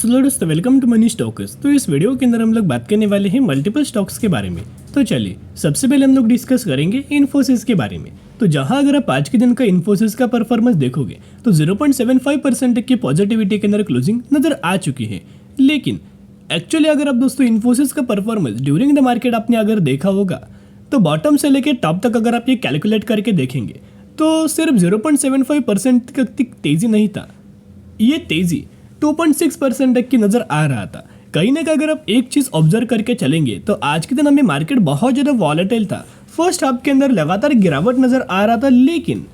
Hello दोस्तों, welcome to money stocks. तो इस वीडियो के अंदर हम लोग बात करने वाले हैं मल्टीपल स्टॉक्स के बारे में। तो चलिए सबसे पहले हम लोग डिस्कस करेंगे इन्फोसिस के बारे में। तो जहां अगर आप आज के दिन का इन्फोसिस का परफॉर्मेंस देखोगे तो 0.75% की पॉजिटिविटी के अंदर क्लोजिंग नजर आ चुकी है। लेकिन एक्चुअली अगर आप दोस्तों इन्फोसिस का परफॉर्मेंस ड्यूरिंग द मार्केट आपने अगर देखा होगा तो बॉटम से लेकर टॉप तक अगर आप ये कैलकुलेट करके देखेंगे तो सिर्फ 0.75% तक तेजी नहीं था, ये तेजी 2.6% तक की नजर आ रहा था। कहीं ना कहीं अगर आप एक चीज ऑब्जर्व करके चलेंगे तो आज के दिन हमें मार्केट बहुत ज्यादा वॉलेटाइल था। फर्स्ट हाफ के अंदर लगातार गिरावट नजर आ रहा था, लेकिन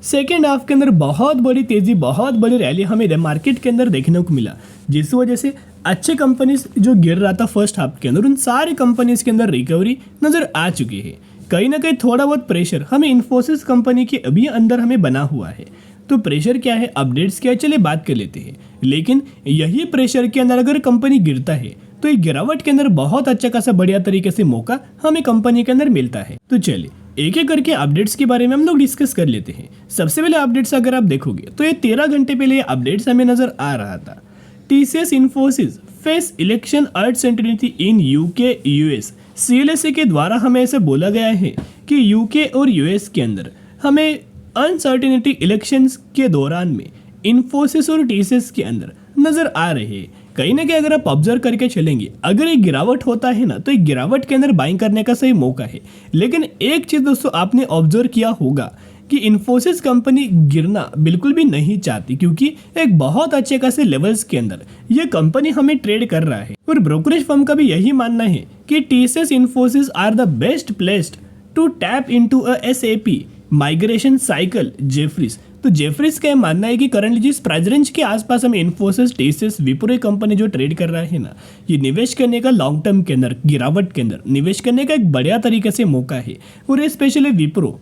सेकेंड हाफ के अंदर बहुत बड़ी तेजी, बहुत बड़ी रैली हमें मार्केट के अंदर देखने को मिला, जिस वजह से अच्छे कंपनीज जो गिर रहा था फर्स्ट हाफ के अंदर, उन सारी कंपनीज के अंदर रिकवरी नजर आ चुकी है। कहीं ना कहीं थोड़ा बहुत प्रेशर हमें इन्फोसिस कंपनी के अभी अंदर हमें बना हुआ है। तो प्रेशर क्या है, अपडेट्स क्या है, चलिए बात कर लेते हैं। लेकिन यही प्रेशर के अंदर अगर कंपनी गिरता है तो ये गिरावट के अंदर बहुत अच्छा खासा बढ़िया तरीके से मौका हमें कंपनी के अंदर मिलता है। तो चलिए एक एक करके अपडेट्स के बारे में हम लोग डिस्कस कर लेते हैं। सबसे पहले अपडेट्स अगर आप देखोगे तो ये 13 घंटे पहले अपडेट्स हमें नजर आ रहा था। TCS Infosys face election uncertainty इन UK US। CLSA के द्वारा हमें ऐसे बोला गया है कि UK और US के अंदर हमें अनसर्टेनिटी इलेक्शंस के दौरान में इन्फोसिस और TCS के अंदर नजर आ रहे हैं। कहीं ना कहीं अगर आप ऑब्जर्व करके चलेंगे, अगर एक गिरावट होता है ना तो एक गिरावट के अंदर बाइंग करने का सही मौका है। लेकिन एक चीज दोस्तों आपने ऑब्जर्व किया होगा कि इन्फोसिस कंपनी गिरना बिल्कुल भी नहीं चाहती, क्योंकि एक बहुत अच्छे खासे लेवल्स के अंदर ये कंपनी हमें ट्रेड कर रहा है। और ब्रोकरेज फर्म का भी यही मानना है कि TCS Infosys are the best placed to tap into a SAP migration cycle Jefferies. तो जेफरीज का मानना है कि करंटली जिस प्राइस रेंज के आसपास हमें इन्फोसिस, TCS, विप्रो कंपनी जो ट्रेड कर रहा है ना, ये निवेश करने का लॉन्ग टर्म के अंदर, गिरावट के अंदर निवेश करने का एक बढ़िया तरीके से मौका है। और स्पेशली विप्रो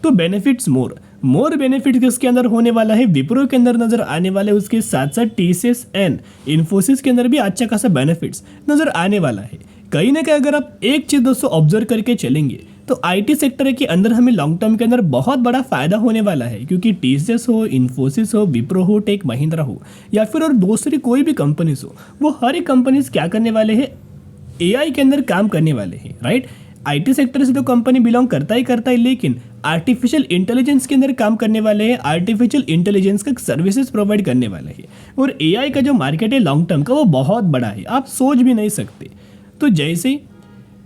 तो बेनिफिट्स मोर बेनिफिट किसके अंदर होने वाला है, विप्रो के अंदर नजर आने वाले, उसके साथ साथ TCS एंड इन्फोसिस के अंदर भी अच्छा खासा बेनिफिट्स नजर आने वाला है। कहीं ना कहीं अगर आप एक चीज दोस्तों ऑब्जर्व करके चलेंगे तो IT सेक्टर के अंदर हमें लॉन्ग टर्म के अंदर बहुत बड़ा फायदा होने वाला है, क्योंकि TCS हो, इन्फोसिस हो, विप्रो हो, टेक महिंद्रा हो या फिर और दूसरी कोई भी कंपनीज हो, वो हर एक कंपनीज क्या करने वाले हैं, AI के अंदर काम करने वाले हैं, राइट। IT सेक्टर से तो कंपनी बिलोंग करता ही, लेकिन आर्टिफिशियल इंटेलिजेंस के अंदर काम करने वाले हैं, आर्टिफिशियल इंटेलिजेंस का सर्विसेज प्रोवाइड करने वाले हैं। और AI का जो मार्केट है लॉन्ग टर्म का, वो बहुत बड़ा है, आप सोच भी नहीं सकते। तो जैसे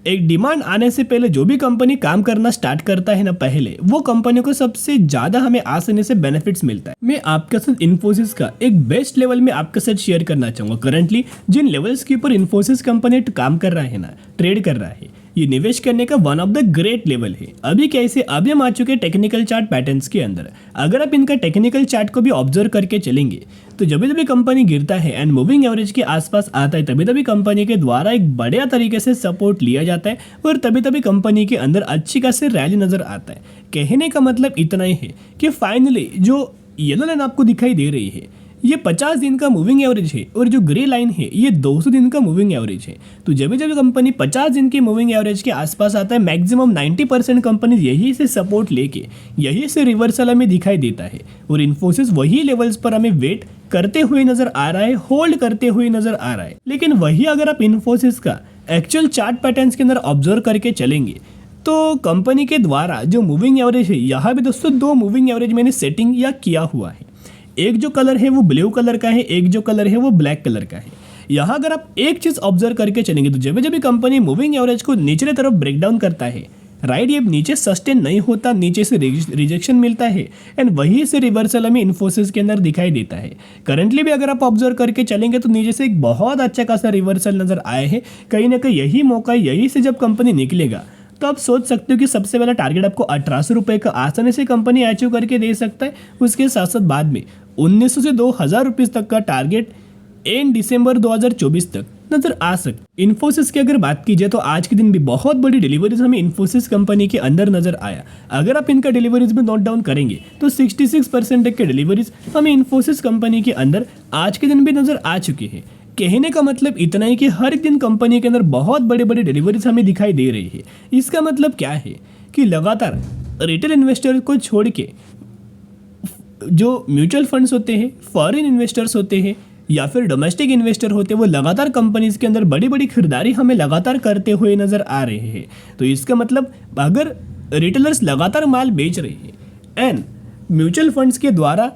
एक डिमांड आने से पहले जो भी कंपनी काम करना स्टार्ट करता है ना, पहले वो कंपनी को सबसे ज्यादा हमें आसानी से बेनिफिट्स मिलता है। मैं आपके साथ इन्फोसिस का एक बेस्ट लेवल में आपके साथ शेयर करना चाहूंगा। करंटली जिन लेवल्स के ऊपर इन्फोसिस कंपनी काम कर रहा है ना, ट्रेड कर रहा है, ये निवेश करने का one of the great level है। अभी कैसे, अभी हम आ चुके टेक्निकल चार्ट पैटर्न्स के अंदर। अगर आप इनका टेक्निकल चार्ट को भी ऑब्जर्व करके चलेंगे तो जब भी कंपनी गिरता है एंड मूविंग एवरेज के आसपास आता है, तभी कंपनी के द्वारा एक बढ़िया तरीके से सपोर्ट लिया जाता है और तभी कंपनी के अंदर अच्छी खासी रैली नजर आता है। कहने का मतलब इतना ही है कि फाइनली जो येलो लाइन आपको दिखाई दे रही है, ये 50 दिन का मूविंग एवरेज है और जो ग्रे लाइन है ये 200 दिन का मूविंग एवरेज है। तो जब कंपनी 50 दिन के मूविंग एवरेज के आसपास आता है, मैक्सिमम 90% कंपनी यही से सपोर्ट लेके यही से रिवर्सल हमें दिखाई देता है। और इन्फोसिस वही लेवल्स पर हमें वेट करते हुए नजर आ रहा है, होल्ड करते हुए नजर आ रहा है। लेकिन वही अगर आप इन्फोसिस का एक्चुअल चार्ट पैटर्न्स के अंदर ऑब्जर्व करके चलेंगे तो कंपनी के द्वारा जो मूविंग एवरेज है, यहाँ भी दोस्तों 2 मूविंग एवरेज मैंने सेटिंग या किया हुआ है। एक जो कलर है वो ब्लू कलर का है, एक जो कलर है वो ब्लैक कलर का है। यहाँ अगर आप एक चीज ऑब्जर्व करके चलेंगे तो जब भी कंपनी मूविंग एवरेज को नीचे तरफ ब्रेक डाउन करता है, राइट, ये नीचे सस्टेन नहीं होता, नीचे से रिजेक्शन मिलता है एंड वहीं से रिवर्सल हमें इन्फोसिस के अंदर दिखाई देता है। करंटली भी अगर आप ऑब्जर्व करके चलेंगे तो नीचे से एक बहुत अच्छा खासा रिवर्सल नजर आए हैं। कहीं ना कहीं यही मौका, यही से जब कंपनी निकलेगा तो आप सोच सकते हो कि सबसे पहला टारगेट आपको 1800 रुपये का आसानी से कंपनी अचीव करके दे सकता है। उसके साथ साथ बाद में 1900 से 2000 रुपीज तक का टारगेट एंड दिसंबर 2024 तक नजर आ सकता। इन्फोसिस की अगर बात की जाए तो आज के दिन भी बहुत बड़ी डिलीवरीज हमें इन्फोसिस कंपनी के अंदर नजर आया। अगर आप इनका डिलीवरीज में नोट डाउन करेंगे तो 66% तक के डिलीवरीज हमें इन्फोसिस कंपनी के अंदर आज के दिन भी नजर आ चुकी है। कहने का मतलब इतना है कि हर एक दिन कंपनी के अंदर बहुत बड़े बड़े डिलीवरीज हमें दिखाई दे रही है। इसका मतलब क्या है कि लगातार रिटेल इन्वेस्टर को छोड़ के जो म्यूचुअल फंड्स होते हैं, फॉरेन इन्वेस्टर्स होते हैं, या फिर डोमेस्टिक इन्वेस्टर होते वो लगातार कंपनीज के अंदर बड़ी बड़ी खरीदारी हमें लगातार करते हुए नजर आ रहे हैं। तो इसका मतलब अगर रिटेलर्स लगातार माल बेच रहे हैं एंड म्यूचुअल फंड्स के द्वारा,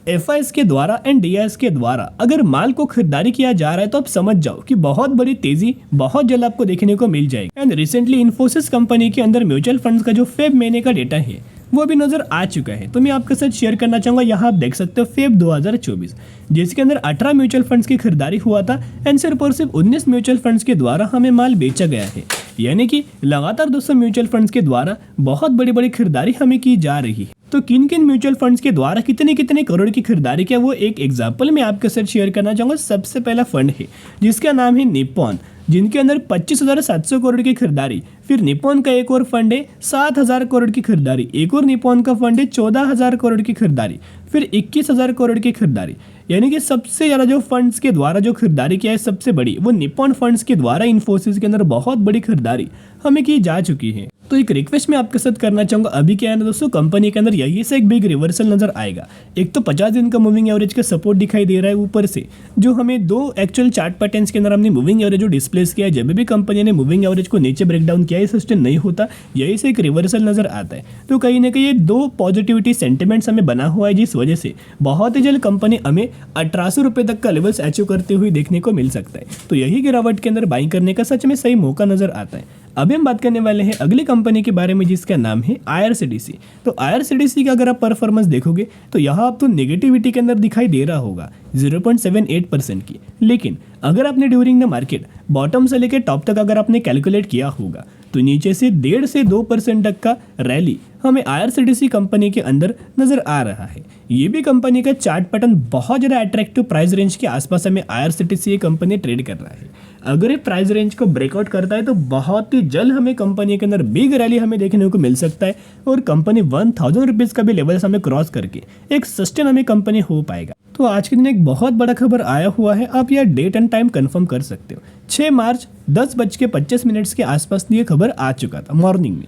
एफआईएस के द्वारा एंड डीआईएस के द्वारा अगर माल को खरीदारी किया जा रहा है तो आप समझ जाओ कि बहुत बड़ी तेजी बहुत जल्द आपको देखने को मिल जाएगी। एंड रिसेंटली इन्फोसिस कंपनी के अंदर म्यूचुअल फंड्स का जो फेब महीने का डेटा है वो भी नजर आ चुका है। तो मैं आपके साथ शेयर करना चाहूंगा, यहाँ आप देख सकते हो फेब 2024 जिसके अंदर 18 म्यूचुअल फंड्स की खरीदारी हुआ था एंड सिर्फ और सिर्फ 19 म्यूचुअल फंड्स के द्वारा हमें माल बेचा गया है। यानी कि लगातार 200 म्यूचुअल फंड्स के द्वारा बहुत बड़ी बड़ी खरीदारी हमें की जा रही है। तो किन किन म्यूचुअल फंड्स के द्वारा कितने कितने करोड़ की खरीदारी किया वो एक एग्जाम्पल मैं आपके साथ शेयर करना चाहूंगा। सबसे पहला फंड है जिसका नाम है निप्पॉन, जिनके अंदर 25,700 करोड़ की खरीदारी। फिर निप्पॉन का एक और फंड है 7,000 करोड़ की खरीदारी। एक और निप्पॉन का फंड है 14,000 करोड़ की खरीदारी। फिर 21,000 करोड़ की खरीदारी। यानी कि सबसे ज़्यादा जो फंड्स के द्वारा जो खरीदारी किया है सबसे बड़ी वो निप्पॉन फंड्स के द्वारा इन्फोसिस के अंदर बहुत बड़ी खरीदारी हमें की जा चुकी है। तो एक रिक्वेस्ट मैं आपके साथ करना चाहूंगा, अभी क्या है ना दोस्तों, कंपनी के अंदर यही से एक बिग रिवर्सल नजर आएगा। एक तो 50 दिन का मूविंग एवरेज का सपोर्ट दिखाई दे रहा है ऊपर से, जो हमें दो एक्चुअल चार्ट पैटर्न्स के अंदर हमने मूविंग एवरेज जो डिस्प्लेस किया है। जब भी कंपनी ने मूविंग एवरेज को नीचे ब्रेकडाउन किया है सस्टेन नहीं होता, यही से एक रिवर्सल नजर आता है। तो कहीं ना कहीं ये दो पॉजिटिविटी सेंटिमेंट्स हमें बना हुआ है, जिस वजह से बहुत ही जल्द कंपनी हमें 1800 रुपये तक का लेवल्स अचीव करते हुए देखने को मिल सकता है। तो यही गिरावट के अंदर बाइंग करने का सच में सही मौका नजर आता है। अभी हम बात करने वाले हैं अगली कंपनी के बारे में जिसका नाम है IRCTC। तो IRCTC का अगर आप परफॉर्मेंस देखोगे तो यहाँ आपको नेगेटिविटी के अंदर दिखाई दे रहा होगा 0.78% की। लेकिन अगर आपने ड्यूरिंग द मार्केट बॉटम से लेकर टॉप तक अगर आपने कैलकुलेट किया होगा तो नीचे से 1.5 से 2% तक का रैली हमें IRCTC कंपनी के अंदर नजर आ रहा है। ये भी कंपनी का चार्ट पैटर्न बहुत ज़्यादा अट्रैक्टिव प्राइस रेंज के आसपास हमें IRCTC ये कंपनी ट्रेड कर रहा है। अगर ये प्राइस रेंज को ब्रेकआउट करता है तो बहुत ही जल्द हमें कंपनी के अंदर बिग रैली हमें देखने को मिल सकता है और कंपनी 1000 रुपीज़ का भी लेवल हमें क्रॉस करके एक सस्टेन हमें कंपनी हो पाएगा। तो आज के दिन एक बहुत बड़ा खबर आया हुआ है, आप यह डेट एंड टाइम कंफर्म कर सकते हो। 6 मार्च 10:25 के आसपास ये खबर आ चुका था मॉर्निंग में।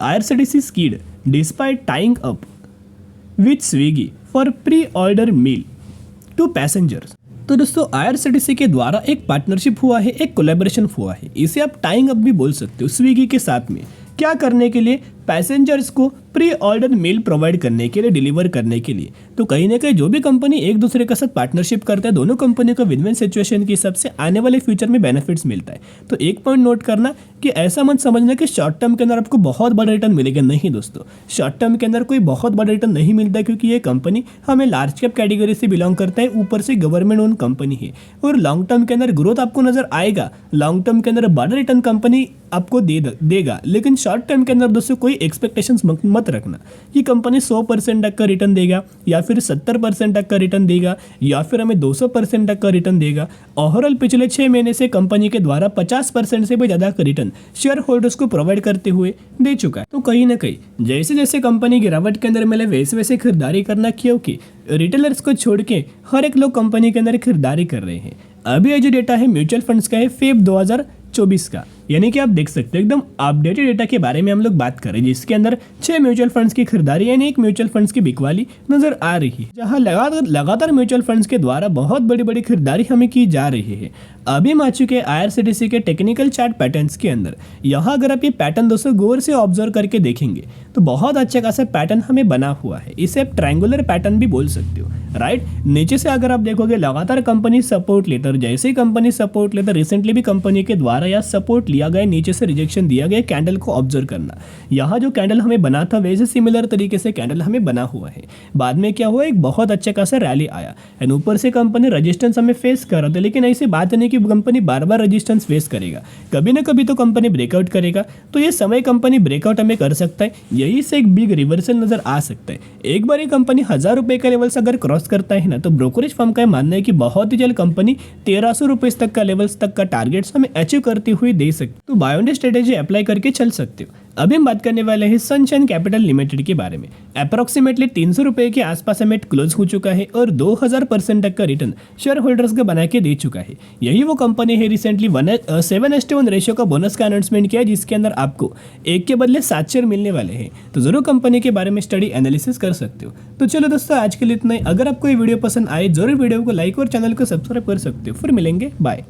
IRCTC skid despite tying up with Swiggy for pre-order meal to passengers। तो दोस्तों IRCTC के द्वारा एक पार्टनरशिप हुआ है, एक कोलैबोरेशन हुआ है, इसे आप टाइंग अप भी बोल सकते हो स्विगी के साथ में। क्या करने के लिए? पैसेंजर्स को प्री ऑर्डर मील प्रोवाइड करने के लिए, डिलीवर करने के लिए। तो कहीं ना कहीं जो भी कंपनी एक दूसरे के साथ पार्टनरशिप करता है, दोनों कंपनी को विन विन सिचुएशन के हिसाब से आने वाले फ्यूचर में बेनिफिट्स मिलता है। तो एक पॉइंट नोट करना कि ऐसा मत समझना कि शॉर्ट टर्म के अंदर आपको बहुत बड़ा रिटर्न मिलेगा। नहीं दोस्तों, शॉर्ट टर्म के अंदर कोई बहुत बड़ा रिटर्न नहीं मिलता, क्योंकि ये कंपनी हमें लार्ज कैप कैटेगरी से बिलोंग करता है, ऊपर से गवर्नमेंट ओन कंपनी है और लॉन्ग टर्म के अंदर ग्रोथ आपको नजर आएगा। लॉन्ग टर्म के अंदर बड़ा रिटर्न कंपनी आपको देगा, लेकिन शॉर्ट टर्म के अंदर दोस्तों कोई एक्सपेक्टेशंस मत रखना कि कंपनी 100% तक का रिटर्न देगा या फिर 70% तक का रिटर्न देगा या फिर हमें 200% तक का रिटर्न देगा। ओवरऑल पिछले 6 महीने से कंपनी के द्वारा 50% से भी ज़्यादा का रिटर्न शेयर होल्डर्स को प्रोवाइड करते हुए दे चुका है। तो कहीं ना कहीं जैसे जैसे कंपनी गिरावट के अंदर मिले वैसे वैसे खरीदारी करना, क्योंकि रिटेलर्स को छोड़ के हर एक लोग कंपनी के अंदर खरीदारी कर रहे हैं। अभी ये जो डेटा है म्यूचुअल फंड्स का है फेब 2024 का, यानी कि आप देख सकते हो एकदम अपडेटेड डेटा के बारे में हम लोग बात कर रहे हैं, जिसके अंदर 6 म्यूचुअल फंड्स की खरीदारी यानी एक म्यूचुअल फंड्स की बिकवाली नजर आ रही है, जहां लगातार म्यूचुअल फंड्स के द्वारा बहुत बड़ी बड़ी खरीदारी हमें की जा रही है। अभी हम आ चुके हैं IRCTC के टेक्निकल चार्ट पैटर्न्स के अंदर। यहाँ अगर आप ये पैटर्न दोस्तों गौर से ऑब्जर्व करके देखेंगे तो बहुत अच्छा खासा पैटर्न हमें बना हुआ है। इसे आप ट्रायंगुलर पैटर्न भी बोल सकते हो, राइट। नीचे से अगर आप देखोगे लगातार कंपनी सपोर्ट लेटर, जैसे ही कंपनी सपोर्ट लेटर, रिसेंटली भी कंपनी के द्वारा या सपोर्ट लिया गया, नीचे से रिजेक्शन दिया गया, कैंडल को ऑब्जर्व करना। यहाँ जो कैंडल हमें बना था वैसे सिमिलर तरीके से कैंडल हमें बना हुआ है। बाद में क्या हुआ, एक बहुत अच्छा खासा रैली आया एंड ऊपर से कंपनी रजिस्टेंस हमें फेस कर रहा था, लेकिन ऐसी बात नहीं कि कंपनी बार बार रजिस्टेंस फेस करेगा, कभी ना कभी तो कंपनी ब्रेकआउट करेगा। तो ये समय कंपनी ब्रेकआउट हमें कर सकता है, यही से एक बिग रिवर्सल नजर आ सकता है। एक बार ये कंपनी 1000 रुपये का लेवल्स अगर क्रॉस करता है ना, तो ब्रोकरेज फर्म का मानना है कि बहुत ही जल्द कंपनी 1300 रुपये तक का लेवल्स तक का टारगेट्स हमें अचीव करती हुई दे सकती है। सकते हो, तो buy on day strategy apply करके चल सकते हो। अभी हम बात करने वाले हैं सनशाइन कैपिटल लिमिटेड के बारे में। अप्रोक्सीमेटली 300 रुपये के आसपास एमिट क्लोज हो चुका है और 2000% तक का रिटर्न शेयर होल्डर्स को बना के दे चुका है। यही वो कंपनी है रिसेंटली 7:1 रेशियो का बोनस का अनाउंसमेंट किया, जिसके अंदर आपको 1 के बदले 7 शेयर मिलने वाले हैं। तो जरूर कंपनी के बारे में स्टडी एनालिसिस कर सकते हो। तो चलो दोस्तों, आज के लिए इतना ही। अगर आपको ये वीडियो पसंद आए जरूर वीडियो को लाइक और चैनल को सब्सक्राइब कर सकते हो। फिर मिलेंगे, बाय।